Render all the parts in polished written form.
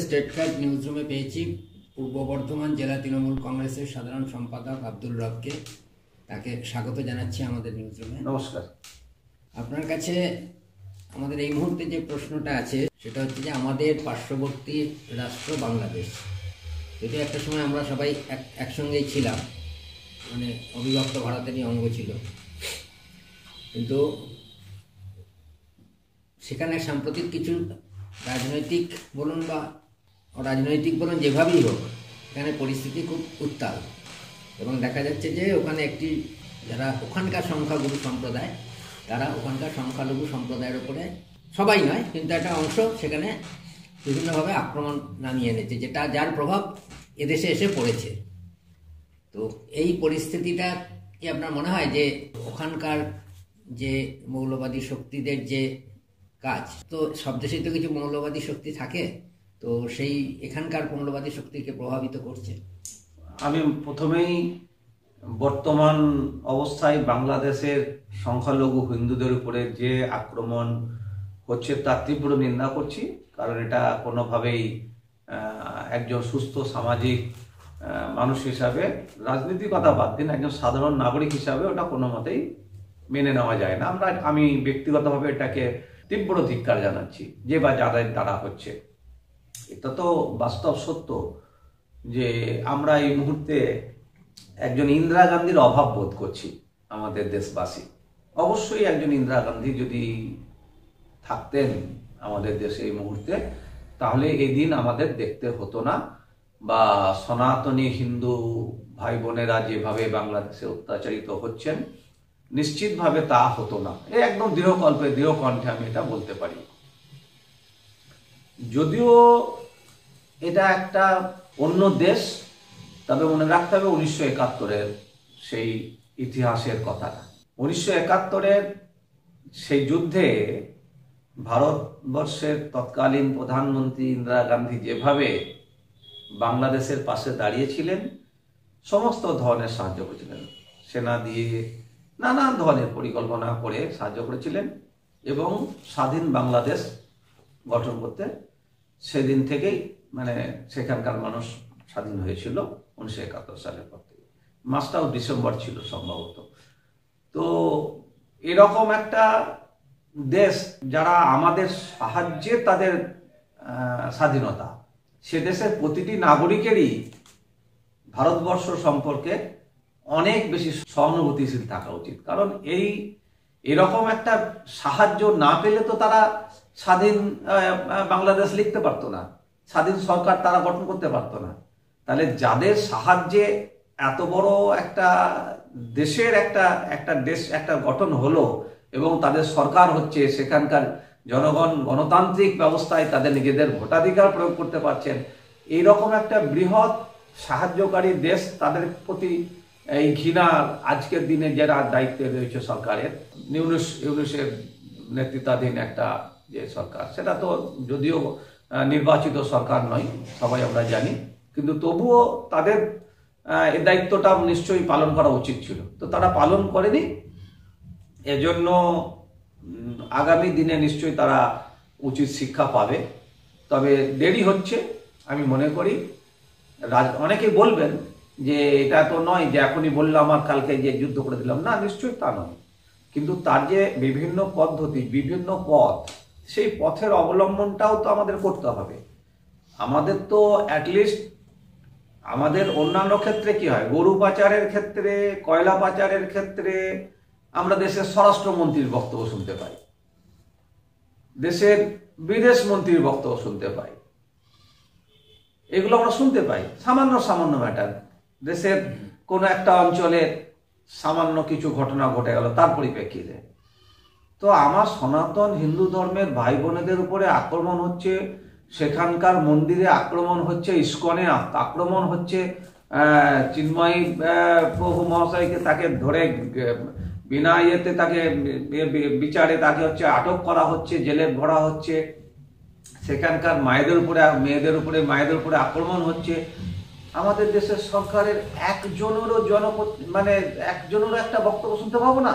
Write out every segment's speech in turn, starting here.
স্টেটকার্ড নিউজরুমে পেয়েছি পূর্ব বর্ধমান জেলা তৃণমূল কংগ্রেসের সাধারণ সম্পাদক আব্দুল রবকে। তাকে স্বাগত জানাচ্ছি আমাদের নিউজরুমে। নমস্কার। আপনার কাছে আমাদের এই মুহূর্তে যে প্রশ্নটা আছে সেটা হচ্ছে যে আমাদের পার্শ্ববর্তী রাষ্ট্র বাংলাদেশ, যদি একটা সময় আমরা সবাই একসঙ্গেই ছিলাম, মানে অবিভক্ত ভারতেরই অঙ্গ ছিল, কিন্তু সেখানে সাম্প্রতিক কিছু রাজনৈতিক বলুন বা অরাজনৈতিক বলুন, যেভাবেই হোক, এখানে পরিস্থিতি খুব উত্তাল এবং দেখা যাচ্ছে যে ওখানে যারা ওখানকার সংখ্যাগুরু সম্প্রদায়, তারা ওখানকার সংখ্যালঘু সম্প্রদায়ের উপরে, সবাই নয় কিন্তু একটা অংশ, সেখানে বিভিন্নভাবে আক্রমণ নামিয়ে এনেছে, যার প্রভাব এদেশে এসে পড়েছে। তো এই পরিস্থিতিটা কি আপনার মনে হয় যে ওখানকার যে মৌলবাদী শক্তিদের যে কাজ, তো সব দেশেই তো কিছু মৌলবাদী শক্তি থাকে, তো সেই এখানকার মৌলবাদী শক্তিকে প্রভাবিত করছে? আমি প্রথমেই বর্তমান অবস্থায় বাংলাদেশের সংখ্যালঘু হিন্দুদের উপরে যে আক্রমণ হচ্ছে তার তীব্র নিন্দা করছি, কারণ এটা কোনোভাবেই একজন সুস্থ সামাজিক মানুষ হিসাবে, রাজনীতির কথা বাদ দিন, একজন সাধারণ নাগরিক হিসাবে ওটা কোনো মতেই মেনে নেওয়া যায় না। আমি ব্যক্তিগতভাবে এটাকে তীব্র ধিক্কার জানাচ্ছি, যে বা যাদের দ্বারা হচ্ছে। এটা তো বাস্তব সত্য যে আমরা এই মুহূর্তে একজন ইন্দিরা গান্ধীর অভাব বোধ করছি আমাদের দেশবাসী। অবশ্যই একজন ইন্দিরা গান্ধী যদি থাকতেন আমাদের দেশে এই মুহূর্তে, তাহলে এই দিন আমাদের দেখতে হতো না, বা সনাতনী হিন্দু ভাই বোনেরা যেভাবে বাংলাদেশে অত্যাচারিত হচ্ছেন, নিশ্চিতভাবে তা হতো না। একদম দৃঢ় কণ্ঠে আমি এটা বলতে পারি। যদিও এটা একটা অন্য দেশ, তবে মনে রাখতে হবে 1971-এর সেই ইতিহাসের কথাটা। 1971-এর সেই যুদ্ধে ভারতবর্ষের তৎকালীন প্রধানমন্ত্রী ইন্দিরা গান্ধী যেভাবে বাংলাদেশের পাশে দাঁড়িয়েছিলেন, সমস্ত ধরনের সাহায্য করেছিলেন, সেনা দিয়ে নানান ধরনের পরিকল্পনা করে সাহায্য করেছিলেন এবং স্বাধীন বাংলাদেশ গঠন করতে সেদিন থেকেই, মানে সেখানকার মানুষ স্বাধীন হয়েছিল 1971 সালের পর থেকে। মাসটাও ডিসেম্বর ছিল সম্ভবত। তো এরকম একটা দেশ, যারা আমাদের সাহায্যে তাদের স্বাধীনতা, সে দেশের প্রতিটি নাগরিকেরই ভারতবর্ষ সম্পর্কে অনেক বেশি সহানুভূতিশীল থাকা উচিত। কারণ এরকম একটা সাহায্য না পেলে তো তারা স্বাধীন বাংলাদেশ লিখতে পারতো না, স্বাধীন সরকার তারা গঠন করতে পারতো না। তাহলে যাদের সাহায্যে এত বড় একটা দেশের একটা গঠন হলো এবং তাদের সরকার হচ্ছে, সেখানকার জনগণ গণতান্ত্রিক ব্যবস্থায় তাদের নিজেদের ভোটাধিকার প্রয়োগ করতে পারছেন, এইরকম একটা বৃহৎ সাহায্যকারী দেশ, তাদের প্রতি এই ঘৃণা আজকের দিনে যারা দায়িত্বে রয়েছে সরকারের, ইউনূসের নেতৃত্বাধীন একটা যে সরকার, সেটা তো যদিও নির্বাচিত সরকার নয়, সবাই আমরা জানি, কিন্তু তবুও তাদের এই দায়িত্বটা নিশ্চয়ই পালন করা উচিত ছিল, তো তারা পালন করেনি। এজন্য আগামী দিনে নিশ্চয়ই তারা উচিত শিক্ষা পাবে। তবে দেরি হচ্ছে আমি মনে করি। অনেকেই বলবেন যে এটা তো নয় যে এখনই বললাম আর কালকে যে যুদ্ধ করে দিলাম, না, নিশ্চয়ই তা নয়, কিন্তু তার যে বিভিন্ন পদ্ধতি, বিভিন্ন পথ, সেই পথের অবলম্বনটাও তো আমাদের করতে হবে। আমাদের তো অ্যাটলিস্ট আমাদের অন্যান্য ক্ষেত্রে কি হয়, গরু পাচারের ক্ষেত্রে, কয়লা পাচারের ক্ষেত্রে আমরা দেশের স্বরাষ্ট্রমন্ত্রীর বক্তব্য শুনতে পাই, দেশের বিদেশ মন্ত্রীর বক্তব্য শুনতে পাই, এগুলো আমরা শুনতে পাই। সামান্য সামান্য ম্যাটার, দেশের কোনো একটা অঞ্চলের সামান্য কিছু ঘটনা ঘটে গেল, তার পরিপ্রেক্ষিতে তো আমার সনাতন হিন্দু ধর্মের ভাই বোনেদের উপরে আক্রমণ হচ্ছে, সেখানকার মন্দিরে আক্রমণ হচ্ছে, ইস্কনে আক্রমণ হচ্ছে, চিন্ময়ী প্রভু মহাশয়কে তাকে ধরে বিনা ইয়েতে তাকে বিচারে তাকে হচ্ছে আটক করা হচ্ছে, জেলে ভরা হচ্ছে, সেখানকার মায়েদের উপরে আক্রমণ হচ্ছে। আমাদের দেশের সরকারের একজনেরও একটা বক্তব্য শুনতে পাবো না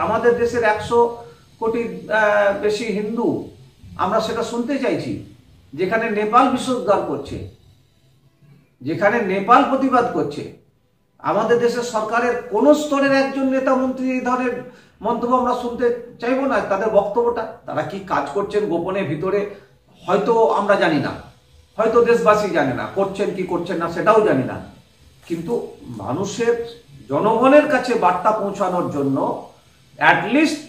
আমাদের দেশের 100 কোটির বেশি হিন্দু, আমরা সেটা শুনতে চাইছি। যেখানে নেপাল বিষোদ্গার করছে, যেখানে নেপাল প্রতিবাদ করছে, আমাদের দেশের সরকারের কোন স্তরের একজন নেতা মন্ত্রী এই ধরনের মন্তব্য আমরা শুনতে চাইবো না। তাদের বক্তব্যটা, তারা কি কাজ করছেন গোপনে ভিতরে হয়তো আমরা জানি না, হয়তো দেশবাসী জানে না, করছেন কি করছেন না সেটাও জানি না। কিন্তু মানুষের, জনগণের কাছে বার্তা পৌঁছানোর জন্য অ্যাটলিস্ট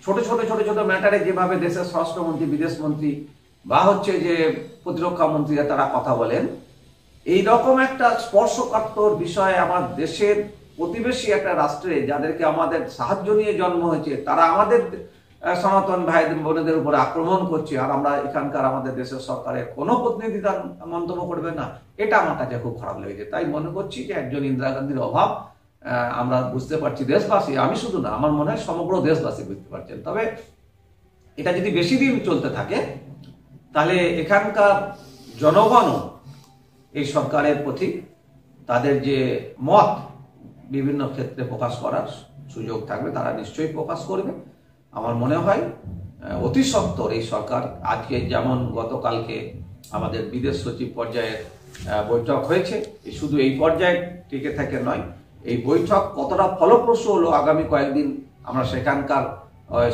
ছোট ছোট ছোট ছোট ম্যাটারে যেভাবে দেশের স্বরাষ্ট্রমন্ত্রী, বিদেশমন্ত্রী বা হচ্ছে যে প্রতিরক্ষা মন্ত্রীরা তারা কথা বলেন, এই রকম একটা স্পর্শকাতর বিষয়ে আমার দেশের প্রতিবেশী একটা রাষ্ট্রে যাদেরকে আমাদের সাহায্য নিয়ে জন্ম হয়েছে, তারা আমাদের সনাতন ভাই বোনেদের উপরে আক্রমণ করছে, আর আমরা এখানকার আমাদের দেশের সরকারের কোনো প্রতিনিধি তার মন্তব্য করবে না, এটা আমার কাছে খুব খারাপ লেগেছে। তাই মনে করছি যে একজন ইন্দিরা গান্ধীর অভাব আমরা বুঝতে পারছি, দেশবাসী, আমি শুধু না, আমার মনে হয় সমগ্র দেশবাসী বুঝতে পারছেন। তবে এটা যদি বেশি দিন চলতে থাকে তাহলে এখানকার জনগণও এই সরকারের প্রতি তাদের যে মত বিভিন্ন ক্ষেত্রে প্রকাশ করার সুযোগ থাকবে, তারা নিশ্চয়ই প্রকাশ করবে। আমার মনে হয় অতি সত্বর এই সরকার, আজকে যেমন গতকালকে আমাদের বিদেশ সচিব পর্যায়ের বৈঠক হয়েছে, শুধু এই পর্যায়ে টিকে থাকে নয়, এই বৈঠক কতটা ফলপ্রসূ হলো আগামী কয়েকদিন আমরা সেখানকার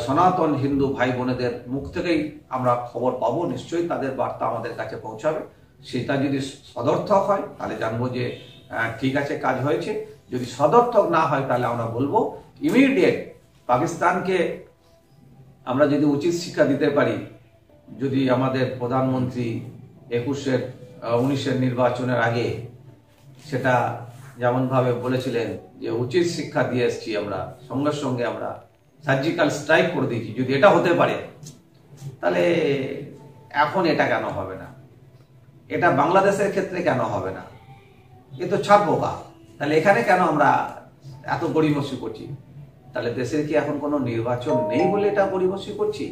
সনাতন হিন্দু ভাই বোনেদের মুখ থেকেই আমরা খবর পাবো। নিশ্চয়ই তাদের বার্তা আমাদের কাছে পৌঁছাবে। সেটা যদি সদর্থক হয় তাহলে জানবো যে ঠিক আছে, কাজ হয়েছে। যদি সদর্থক না হয় তাহলে আমরা বলবো ইমিডিয়েট পাকিস্তানকে আমরা যদি উচিত শিক্ষা দিতে পারি, যদি আমাদের প্রধানমন্ত্রী 19-এর নির্বাচনের আগে সেটা যেমনভাবে বলেছিলেন যে উচিত শিক্ষা দিয়ে এসছি, আমরা সঙ্গে সঙ্গে আমরা সার্জিক্যাল স্ট্রাইক করে দিয়েছি, যদি এটা হতে পারে তাহলে এখন এটা কেন হবে না? এটা বাংলাদেশের ক্ষেত্রে কেন হবে না? এ তো ছাড়পোকা। তাহলে এখানে কেন আমরা এত গড়িমসি করছি? তাহলে দেশের কি এখন কোনো নির্বাচন নেই বলে এটা গড়িমসি করছি?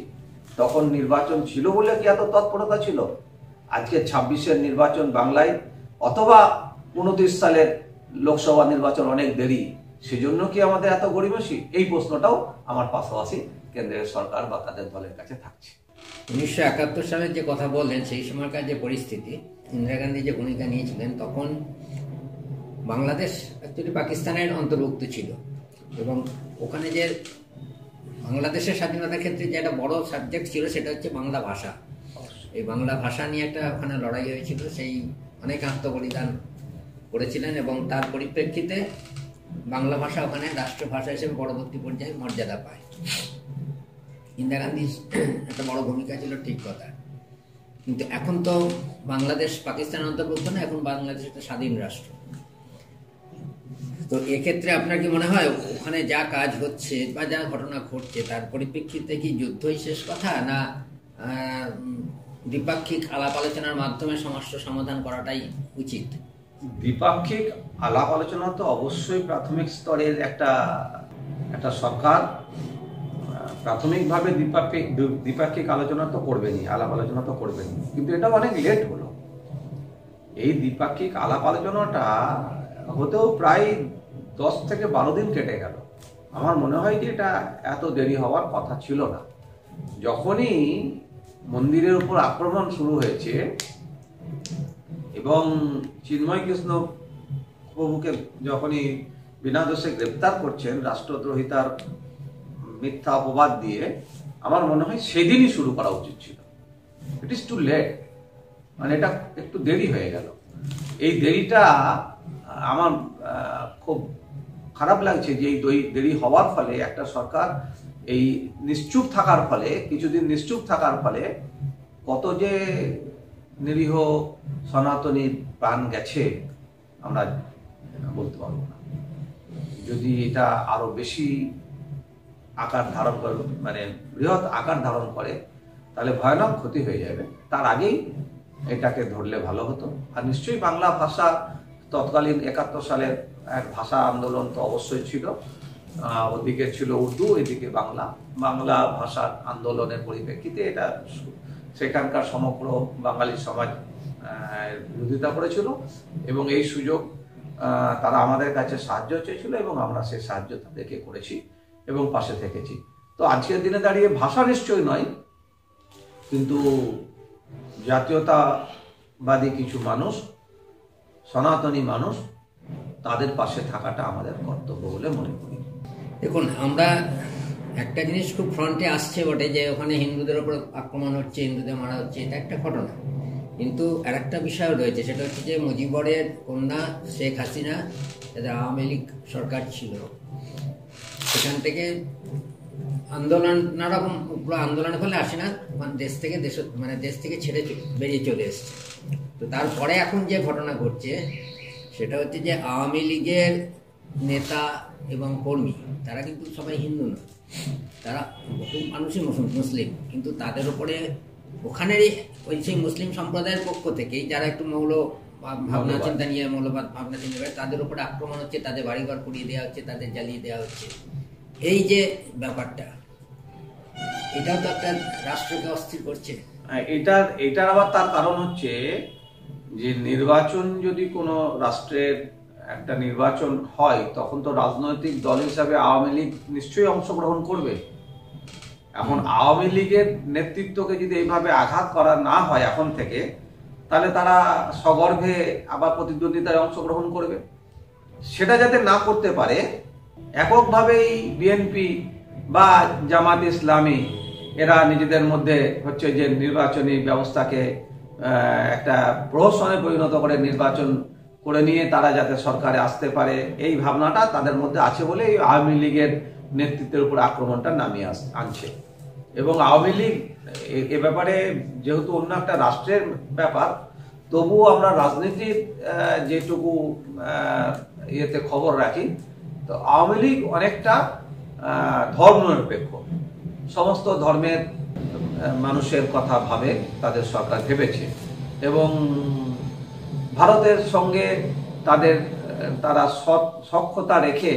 তখন নির্বাচন ছিল বলে কি এত তৎপরতা ছিল? আজকে 26-এর নির্বাচন বাংলায়, অথবা 29 সালের লোকসভা নির্বাচন অনেক দেরি, সেজন্য কি আমাদের এত গড়িমসি? এই প্রশ্নটাও আমার পাশাপাশি কেন্দ্রের সরকার বা তাদের দলের কাছে থাকছে। 1971 সালের যে কথা বললেন, সেই সময়কার যে পরিস্থিতি, ইন্দিরা গান্ধী যে ভূমিকা নিয়েছিলেন, তখন বাংলাদেশ অ্যাকচুয়ালি পাকিস্তানের অন্তর্ভুক্ত ছিল, এবং ওখানে যে বাংলাদেশের স্বাধীনতার ক্ষেত্রে যে একটা বড় সাবজেক্ট ছিল সেটা হচ্ছে বাংলা ভাষা। এই বাংলা ভাষা নিয়ে একটা ওখানে লড়াই হয়েছিল, সেই অনেক আত্মবলিদান করেছিলেন, এবং তার পরিপ্রেক্ষিতে বাংলা ভাষা ওখানে রাষ্ট্রভাষা হিসেবে পরবর্তী পর্যায়ে মর্যাদা পায়। ইন্দিরা গান্ধীর একটা বড় ভূমিকা ছিল, ঠিক কথা। কিন্তু এখন তো বাংলাদেশ পাকিস্তানের অন্তর্ভুক্ত না, এখন বাংলাদেশ একটা স্বাধীন রাষ্ট্র। তো এক্ষেত্রে আপনার কি মনে হয় ওখানে যা কাজ হচ্ছে বা যা ঘটনা ঘটছে তার পরিপ্রেক্ষিতে কি যুদ্ধই শেষ কথা, না দ্বিপাক্ষিক আলাপ আলোচনার মাধ্যমে সমস্যা সমাধান করাটাই উচিত? দ্বিপাক্ষিক আলাপ আলোচনা তো অবশ্যই প্রাথমিক স্তরের একটা সরকার প্রাথমিকভাবে দ্বিপাক্ষিক আলোচনা তো করবেনি, আলাপ আলোচনা তো করবেনি, কিন্তু এটা অনেক লেট হলো। এই দ্বিপাক্ষিক আলাপ আলোচনাটা হতেও প্রায় 10 থেকে 12 দিন কেটে গেল। আমার মনে হয় যে এটা এত দেরি হওয়ার কথা ছিল না। যখনই মন্দিরের উপর আক্রমণ শুরু হয়েছে এবং চিন্ময় কৃষ্ণ প্রভুকে যখনই বিনা দোষে গ্রেপ্তার করছেন রাষ্ট্রদ্রোহিতার মিথ্যা অপবাদ দিয়ে, আমার মনে হয় সেদিনই শুরু করা উচিত ছিল। ইট ইজ টু লেট, মানে এটা একটু দেরি হয়ে গেল। এই দেরিটা আমার খুব খারাপ লাগছে যে এই দেরি হওয়ার ফলে একটা সরকার এই নিশ্চুপ থাকার ফলে, কিছুদিন নিশ্চুপ থাকার ফলে কত যে নিরীহ সনাতনীর প্রাণ গেছে আমরা বলতে পারবো না। যদি এটা আরো বেশি আকার ধারণ করে, মানে বৃহৎ আকার ধারণ করে, তাহলে ভয়ানক ক্ষতি হয়ে যাবে। তার আগেই এটাকে ধরলে ভালো হতো। আর নিশ্চয়ই বাংলা ভাষা তৎকালীন 71 সালের এক ভাষা আন্দোলন তো অবশ্যই ছিল। ওদিকে ছিল উর্দু, এদিকে বাংলা ভাষার আন্দোলনের পরিপ্রেক্ষিতে এটা সেখানকার সমগ্র বাঙালি সমাজ বিরোধিতা করেছিল, এবং এই সুযোগ তারা আমাদের কাছে সাহায্য চেয়েছিল এবং আমরা সেই সাহায্য তাদেরকে করেছি এবং পাশে থেকেছি। তো আজকের দিনে দাঁড়িয়ে ভাষা নিশ্চয়ই নয়, কিন্তু জাতীয়তাবাদী কিছু মানুষ, সনাতনী মানুষ, তাদের পাশে থাকাটা আমাদের কর্তব্য বলে মনে করি। দেখুন, আমরা একটা জিনিস খুব ফ্রন্টে আসছে বটে যে ওখানে হিন্দুদের ওপর আক্রমণ হচ্ছে, হিন্দুদের মারা হচ্ছে, এটা একটা ঘটনা। কিন্তু আর একটা বিষয় রয়েছে, সেটা হচ্ছে যে মুজিবরের কন্যা শেখ হাসিনা, যাদের আওয়ামী লীগ সরকার ছিল, সেখান থেকে আন্দোলন, নানা রকম আন্দোলনের ফলে আসে না, দেশ থেকে ছেড়ে বেরিয়ে চলে এসছে। তো তারপরে এখন যে ঘটনা ঘটছে সেটা হচ্ছে যে আওয়ামী লীগের নেতা এবং কর্মী তারা কিন্তু সবাই হিন্দু নয়, তারা বহু মানুষই মুসলিম, কিন্তু তাদের উপরে ওখানেরই ওই সেই মুসলিম সম্প্রদায়ের পক্ষ থেকেই যারা একটু ভাবনা চিন্তা নিয়ে, মৌলবাদ ভাবনা চিন্তা করে, তাদের উপরে আক্রমণ হচ্ছে, তাদের বাড়িঘর পুড়িয়ে দেওয়া হচ্ছে, তাদের জ্বালিয়ে দেওয়া হচ্ছে। এই যে ব্যাপারটা, এটাও তো একটা রাষ্ট্রকে অস্থির করছে। এটার আবার তার কারণ হচ্ছে যে নির্বাচন, যদি কোনো রাষ্ট্রের একটা নির্বাচন হয়, তখন তো রাজনৈতিক দল হিসাবে আওয়ামী লীগ নিশ্চয়ই অংশগ্রহণ করবে। এখন আওয়ামী লীগের নেতৃত্বকে যদি এইভাবে আঘাত করা না হয় এখন থেকে, তাহলে তারা সগর্বে আবার প্রতিদ্বন্দ্বিতায় অংশগ্রহণ করবে। সেটা যাতে না করতে পারে, এককভাবেই বিএনপি বা জামাত ইসলামী এরা নিজেদের মধ্যে হচ্ছে যে নির্বাচনী ব্যবস্থাকে একটা প্রহসনে পরিণত করে নির্বাচন করে নিয়ে তারা যাতে সরকারে আসতে পারে, এই ভাবনাটা তাদের মধ্যে আছে বলে এই আওয়ামী লীগের নেতৃত্বের উপর আক্রমণটা নামিয়ে আনছে। এবং আওয়ামী লীগ এ ব্যাপারে যেহেতু অন্য একটা রাষ্ট্রের ব্যাপার, তবুও আমরা রাজনীতির যেটুকু ইয়েতে খবর রাখি, তো আওয়ামী লীগ অনেকটা ধর্মনিরপেক্ষ, সমস্ত ধর্মের মানুষের কথা ভাবে তাদের সরকার ভেবেছে এবং ভারতের সঙ্গে তারা সখ্যতা রেখে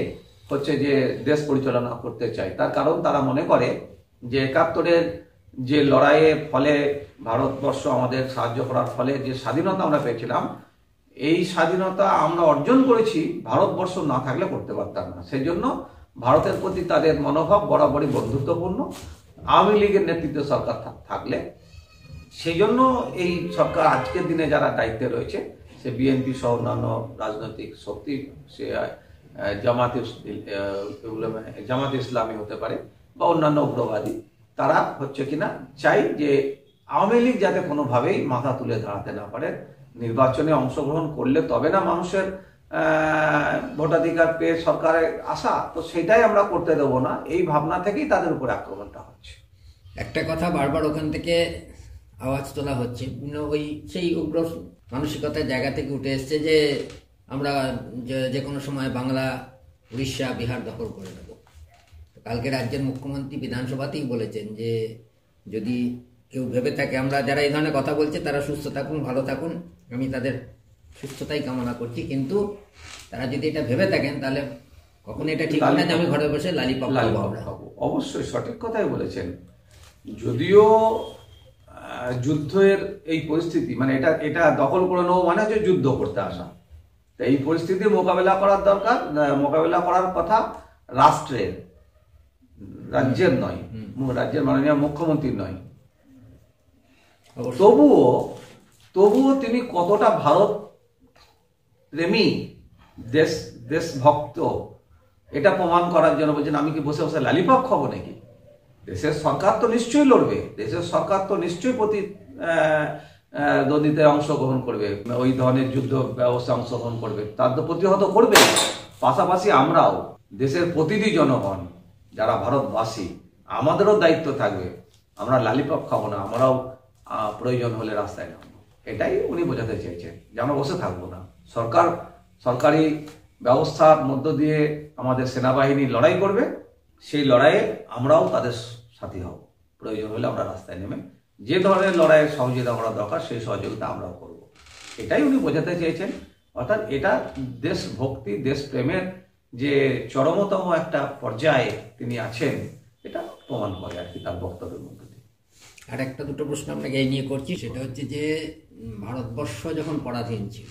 হচ্ছে যে দেশ পরিচালনা করতে চায়। তার কারণ তারা মনে করে যে ৭১-এর যে লড়াইয়ের ফলে ভারতবর্ষ আমাদের সাহায্য করার ফলে যে স্বাধীনতা আমরা পেয়েছিলাম, এই স্বাধীনতা আমরা অর্জন করেছি, ভারতবর্ষ না থাকলে করতে পারতাম না। সেই জন্য ভারতের প্রতি তাদের মনোভাব বরাবরই বন্ধুত্বপূর্ণ। আওয়ামী লীগের নেতৃত্বে সরকার থাকলে, সেই জন্য এই সরকার আজকের দিনে যারা দায়িত্বে রয়েছে, সে বিএনপি সহ অন্যান্য রাজনৈতিক শক্তি, সে জামাত ইসলামী হতে পারে বা অন্যান্য উগ্রবাদী, তারা হচ্ছে কিনা চাই যে আওয়ামী লীগ যাতে কোনোভাবেই মাথা তুলে দাঁড়াতে না পারে। নির্বাচনে অংশগ্রহণ করলে তবে না মানুষের ভোটাধিকার পেয়ে সরকারে আসা, তো সেটাই আমরা করতে দেবো না, এই ভাবনা থেকেই তাদের উপরে আক্রমণটা হচ্ছে। একটা কথা বারবার ওখান থেকে আওয়াজ তোলা হচ্ছে, ওই সেই উগ্র মানসিকতার জায়গা থেকে উঠে এসছে যে আমরা যে কোনো সময় বাংলা, উড়িষ্যা, বিহার দখল করে নেব। কালকে রাজ্যের মুখ্যমন্ত্রী বিধানসভাতেই বলেছেন যে যদি কেউ ভেবে থাকে, আমরা যারা এই ধরনের কথা বলছে তারা সুস্থ থাকুন, ভালো থাকুন, আমি তাদের সুস্থতাই কামনা করছি, কিন্তু তারা যদি এটা ভেবে থাকেন তাহলে কখনো এটা ঠিক না যে আমি ঘরে বসে লালিপপ খাবো। অবশ্যই সঠিক কথাই বলেছেন। যদিও যুদ্ধের এই পরিস্থিতি, মানে এটা দখল করে নেবো মানে হচ্ছে যুদ্ধ করতে আসা, তো এই পরিস্থিতি মোকাবেলা করার দরকার, মোকাবেলা করার কথা রাষ্ট্রের, রাজ্যের নয়, রাজ্যের মাননীয় মুখ্যমন্ত্রীর নয়। তবুও তিনি কতটা ভারত প্রেমী, দেশভক্ত, এটা প্রমাণ করার জন্য বলছেন আমি কি বসে বসে লালিপপ খাবো নাকি? দেশের সরকার তো নিশ্চয়ই লড়বে, দেশের সরকার তো নিশ্চয়ই প্রতিদ্বন্দ্বিতায় অংশগ্রহণ করবে, ওই ধরনের যুদ্ধ ব্যবস্থা অংশগ্রহণ করবে, তার তো প্রতিহত করবে। পাশাপাশি আমরাও, দেশের প্রতিটি জনগণ যারা ভারতবাসী, আমাদেরও দায়িত্ব থাকবে, আমরা লালিপপ খাবো না, আমরাও প্রয়োজন হলে রাস্তায় নামবো। এটাই উনি বোঝাতে চেয়েছেন যে আমরা বসে থাকবো না। সরকারি ব্যবস্থার মধ্য দিয়ে আমাদের সেনাবাহিনী লড়াই করবে, সেই লড়াইয়ে আমরাও তাদের সাথী হব, প্রয়োজন হলে আমরা রাস্তায় নেমে যে ধরনের লড়াইয়ের সহযোগিতা করা দরকার সেই সহযোগিতা আমরাও করব। এটাই উনি বোঝাতে চেয়েছেন। অর্থাৎ এটা দেশভক্তি, দেশপ্রেমের যে চরমতম একটা পর্যায়ে তিনি আছেন, এটা প্রমাণ করে আর কি তার বক্তব্যের মধ্যে দিয়ে। আর একটা দুটো প্রশ্ন আপনাকে এই নিয়ে করছি, সেটা হচ্ছে যে ভারতবর্ষ যখন পরাধীন ছিল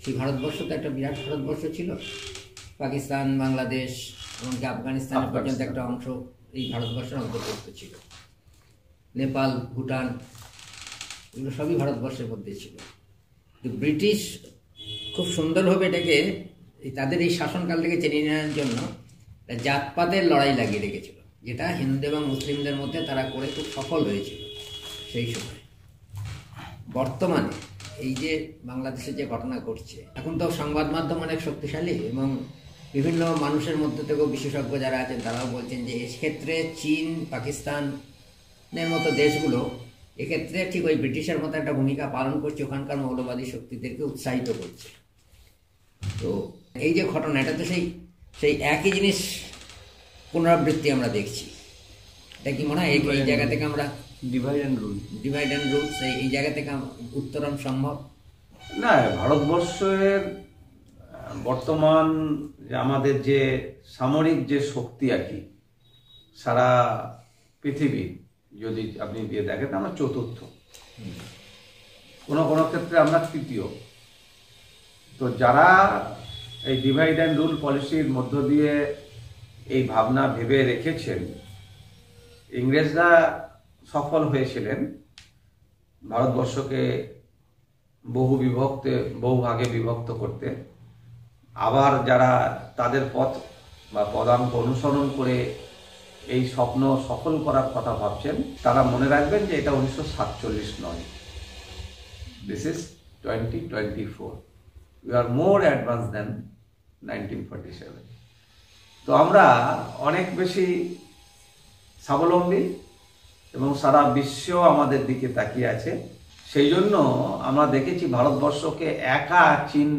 সেই ভারতবর্ষ তো একটা বিরাট ভারতবর্ষ ছিল। পাকিস্তান, বাংলাদেশ, এমনকি আফগানিস্তান পর্যন্ত একটা অংশ এই ভারতবর্ষের অন্তর্ভুক্ত ছিল। নেপাল, ভুটান, এগুলো সবই ভারতবর্ষের মধ্যে ছিল। কিন্তু ব্রিটিশ খুব সুন্দরভাবে এটাকে তাদের এই শাসনকাল থেকে চেনে নেওয়ার জন্য জাতপাতের লড়াই লাগিয়ে রেখেছিল, যেটা হিন্দু এবং মুসলিমদের মধ্যে তারা করে খুব সফল হয়েছিল সেই সময়। বর্তমানে এই যে বাংলাদেশে যে ঘটনা ঘটছে, এখন তো সংবাদ মাধ্যম অনেক শক্তিশালী এবং বিভিন্ন মানুষের মধ্যে থেকেও বিশেষজ্ঞ যারা আছেন তারাও বলছেন যে এক্ষেত্রে চীন, পাকিস্তানের মতো দেশগুলো এক্ষেত্রে ঠিক ওই ব্রিটিশের মতো একটা ভূমিকা পালন করছে, ওখানকার মৌলবাদী শক্তিদেরকে উৎসাহিত করছে। তো এই যে ঘটনা, এটা তো সেই একই জিনিস পুনরাবৃত্তি আমরা দেখছি। এটা কি মনে হয় এই জায়গা থেকে আমরা ডিভাইড অ্যান্ড রুল এই জায়গা থেকে উত্তরণ সম্ভব? না, ভারতবর্ষের বর্তমান আমাদের যে সামরিক যে শক্তি আর কি, সারা পৃথিবী যদি আপনি দিয়ে দেখেন আমরা চতুর্থ, কোনো কোনো ক্ষেত্রে আমরা তৃতীয়। তো যারা এই ডিভাইড অ্যান্ড রুল পলিসির মধ্য দিয়ে এই ভাবনা ভেবে রেখেছেন, ইংরেজরা সফল হয়েছিলেন ভারতবর্ষকে বহু ভাগে বিভক্ত করতে। আবার যারা তাদের পথ বা পদাঙ্ক অনুসরণ করে এই স্বপ্ন সফল করার কথা ভাবছেন, তারা মনে রাখবেন যে এটা 1947 নয়, this is 2024। We are more advance than 1947। তো আমরা অনেক বেশি স্বাবলম্বী এবং সারা বিশ্ব আমাদের দিকে তাকিয়ে আছে। সেই জন্য আমরা দেখেছি ভারতবর্ষকে একা চীন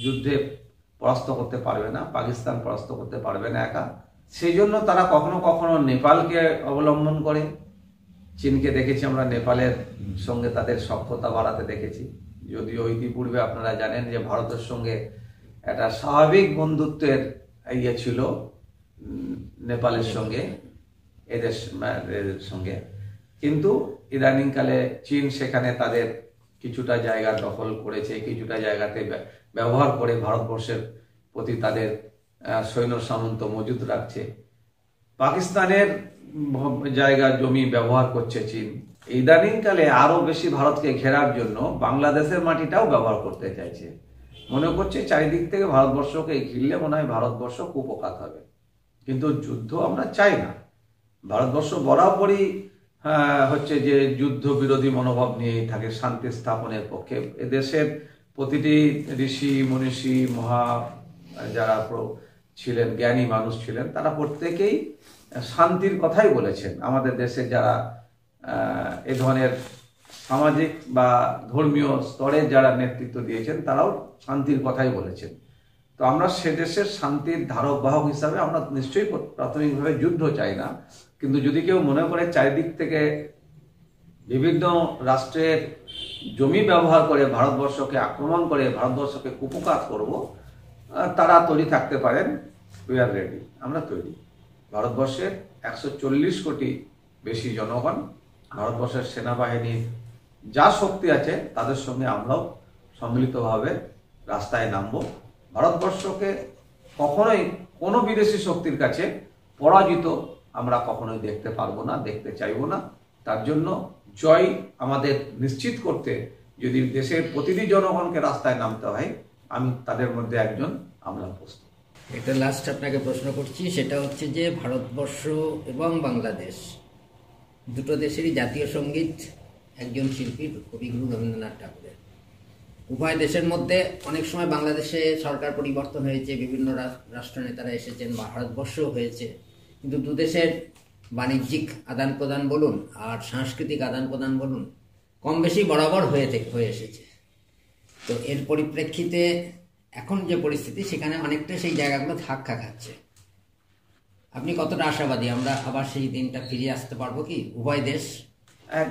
যুদ্ধে পরাস্ত করতে পারবে না, পাকিস্তান পরাস্ত করতে পারবে না একা। সেই জন্য তারা কখনো কখনো নেপালকে অবলম্বন করে। চীনকে দেখেছি আমরা নেপালের সঙ্গে তাদের সখ্যতা বাড়াতে দেখেছি, যদিও ইতিপূর্বে আপনারা জানেন যে ভারতের সঙ্গে একটা স্বাভাবিক বন্ধুত্বের ইয়ে ছিল নেপালের সঙ্গে, এদের সঙ্গে। কিন্তু ইদানিংকালে চীন সেখানে তাদের কিছুটা জায়গা দখল করেছে, কিছুটা জায়গাতে ব্যবহার করে ভারতবর্ষের প্রতি তাদের সৈন্য সামন্ত মজুদ রাখছে। পাকিস্তানের জায়গা জমি ব্যবহার করছে চীন। ইদানিংকালে আরো বেশি ভারতকে ঘেরার জন্য বাংলাদেশের মাটিটাও ব্যবহার করতে চাইছে। মনে করছে চারিদিক থেকে ভারতবর্ষকে ঘিরলে মনে হয় ভারতবর্ষ কুপকাত হবে। কিন্তু যুদ্ধ আমরা চাই না। ভারতবর্ষ বরাবরই হচ্ছে যে যুদ্ধ বিরোধী মনোভাব নিয়েই থাকে, শান্তি স্থাপনের পক্ষে। এদেশের প্রতিটি ঋষি মনীষী যারা ছিলেন, জ্ঞানী মানুষ ছিলেন, তারা প্রত্যেকেই শান্তির কথাই বলেছেন। আমাদের দেশে যারা এ ধরনের সামাজিক বা ধর্মীয় স্তরে যারা নেতৃত্ব দিয়েছেন, তারাও শান্তির কথাই বলেছেন। তো আমরা সে দেশের শান্তির ধারক বাহক হিসাবে আমরা নিশ্চয়ই প্রাথমিকভাবে যুদ্ধ চাই না। কিন্তু যদি কেউ মনে করে চারিদিক থেকে বিভিন্ন রাষ্ট্রের জমি ব্যবহার করে ভারতবর্ষকে আক্রমণ করে ভারতবর্ষকে কুপকাত করব, তারা তৈরি থাকতে পারেন। উই আর রেডি, আমরা তৈরি। ভারতবর্ষের 140 কোটি বেশি জনগণ, ভারতবর্ষের সেনাবাহিনীর যা শক্তি আছে তাদের সঙ্গে আমরাও সম্মিলিতভাবে রাস্তায় নামবো। ভারতবর্ষকে কখনোই কোনো বিদেশি শক্তির কাছে পরাজিত আমরা কখনোই দেখতে পারবো না, দেখতে চাইবো না। তার জন্য জয় আমাদের নিশ্চিত করতে যদি দেশের প্রতিটি জনগণকে রাস্তায় নামতে হয়, আমি তাদের মধ্যে একজন, আমরা প্রস্তুত। একটা লাস্ট আপনাকে প্রশ্ন করছি, সেটা হচ্ছে যে ভারতবর্ষ এবং বাংলাদেশ দুটো দেশেরই জাতীয় সঙ্গীত একজন শিল্পী কবিগুরু রবীন্দ্রনাথ ঠাকুরের। উভয় দেশের মধ্যে অনেক সময় বাংলাদেশে সরকার পরিবর্তন হয়েছে, বিভিন্ন রাষ্ট্রনেতারা এসেছেন, বা ভারতবর্ষও হয়েছে, কিন্তু দুদেশের বাণিজ্যিক আদান প্রদান বলুন আর সাংস্কৃতিক আদান প্রদান বলুন কম বেশি বরাবর হয়ে এসেছে। তো এর পরিপ্রেক্ষিতে এখন যে পরিস্থিতি, সেখানে অনেকটা সেই জায়গাগুলো ধাক্কা খাচ্ছে। আপনি কতটা আশাবাদী আমরা আবার সেই দিনটা ফিরিয়ে আসতে পারবো কি উভয় দেশ?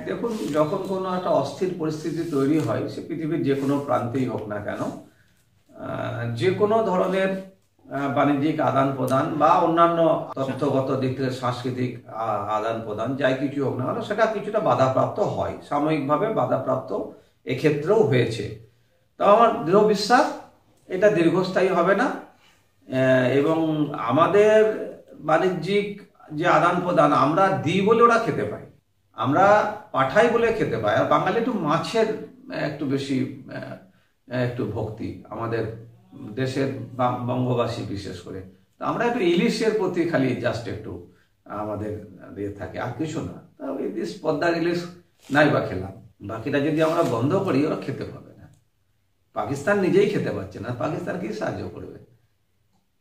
দেখুন, যখন কোনো একটা অস্থির পরিস্থিতি তৈরি হয়, সে পৃথিবীর যে কোনো প্রান্তেই হোক না কেন, যে কোনো ধরনের বাণিজ্যিক আদান প্রদান বা অন্যান্য তথ্যগত দিক থেকে সাংস্কৃতিক আদান প্রদান যাই কিছু হোক না কেন, সেটা কিছুটা বাধাপ্রাপ্ত হয়, সাময়িকভাবে বাধাপ্রাপ্ত এক্ষেত্রেও হয়েছে। তাও আমার দৃঢ় বিশ্বাস এটা দীর্ঘস্থায়ী হবে না, এবং আমাদের বাণিজ্যিক যে আদান প্রদান আমরা দিই বলে ওরা খেতে পায়, আমরা পাঠাই বলে খেতে পায়। আর বাঙালি একটু মাছের একটু বেশি একটু ভক্তি আমাদের দেশের বঙ্গবাসী বিশেষ করে, তো আমরা একটু ইলিশের প্রতি খালি জাস্ট একটু আমাদের ইয়ে থাকে, আর কিছু না। তা ইলিশ পদ্মার ইলিশ নাই বা খেলাম, বাকিটা যদি আমরা বন্ধ করি ওরা খেতে পাবে না। পাকিস্তান নিজেই খেতে পারছে না, পাকিস্তান কি সাহায্য করবে?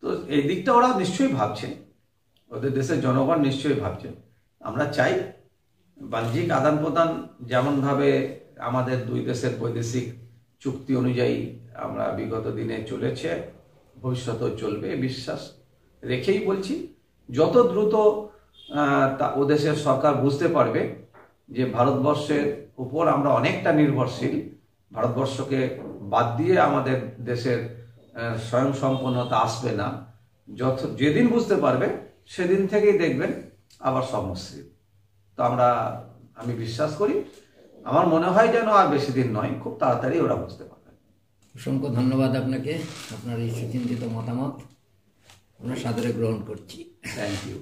তো এই দিকটা ওরা নিশ্চয়ই ভাবছে, ওদের দেশের জনগণ নিশ্চয়ই ভাবছে। আমরা চাই বাণিজ্যিক আদান প্রদান যেমনভাবে আমাদের দুই দেশের বৈদেশিক চুক্তি অনুযায়ী আমরা বিগত দিনে চলেছে, ভবিষ্যতেও চলবে বিশ্বাস রেখেই বলছি। যত দ্রুত ও দেশের সরকার বুঝতে পারবে যে ভারতবর্ষের উপর আমরা অনেকটা নির্ভরশীল, ভারতবর্ষকে বাদ দিয়ে আমাদের দেশের স্বয়ংসম্পন্নতা আসবে না, যেদিন বুঝতে পারবে সেদিন থেকেই দেখবেন আবার সব মসৃণ। তো আমি বিশ্বাস করি, আমার মনে হয় যেন আর বেশি দিন নয়, খুব তাড়াতাড়ি ওরা বুঝতে পারবে। অসংখ্য ধন্যবাদ আপনাকে, আপনার এই সুচিন্তিত মতামত আমরা সাদরে গ্রহণ করছি। Thank you.